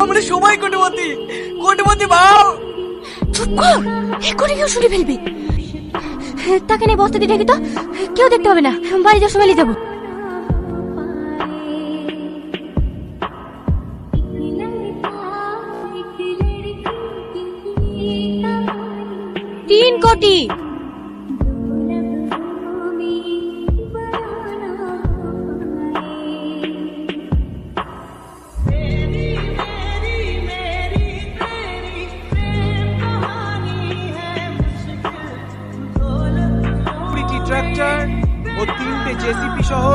আমরা সবাই কোটিপতি কোটিপতি ভাও। চুপ কর, এক্ষুনি কেউ শুনে ফেলবি। তাকে নিয়ে বস্তা দিয়ে ঢেকে তো কেউ দেখতে হবে না, বাড়ি যাওয়ার সময় নিয়ে যাবো। 3 কোটি। ট্রাক্টর ও 3টে জেসিপি সহ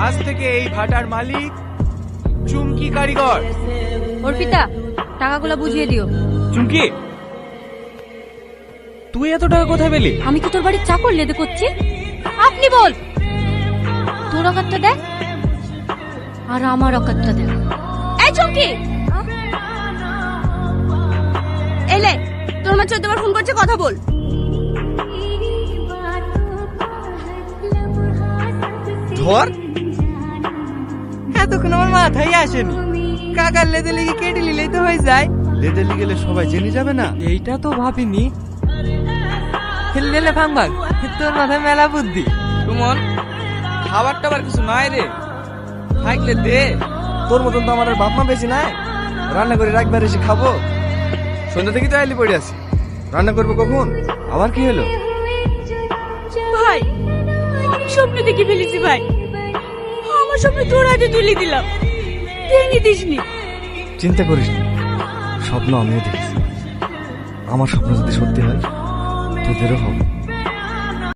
আজ থেকে এই ভাটার মালিক চুমকি কারিগর। অর্পিতা, টাকাগুলো বুঝিয়ে দিও। চুমকি, তুই এত টাকা কোথায় পেলি? আমি কি তোর বাড়ির চাকর লেদে করছি? আপনি বল। তোর অকাতটা দেখ আর আমার অকাতটা দেখ। এই চুমকি, এলে তোর মা 14 বার ফোন করছে, কথা বল। ধর, এতক্ষণ আমার মাথায় আসেনি। কাকার লেদে লেগে কেটে নিলেই তো হয়ে যায়। লেদে গেলে সবাই জেনে যাবে না? এইটা তো ভাবিনি। লেলে ভাঙ ভাগ, তোর মাথায় মেলা বুদ্ধি। সুমন, খাবার টাবার কিছু নাই রে, থাকলে দে। তোর মতন তো আমার বাপ মা বেশি নাই, রান্না করে রাখবার এসে খাবো। সন্ধ্যা থেকে তো আইলি পড়ে আছি, রান্না করবো কখন? আবার কি হলো? ভাই, আমি স্বপ্ন দেখে ফেলেছি ভাই। আমার স্বপ্ন তোর হাতে তুলে দিলাম, ভেঙে দিসনি। চিন্তা করিস না, স্বপ্ন আমিও দেখেছি। আমার স্বপ্ন যদি সত্যি হয় তোদেরও হবে।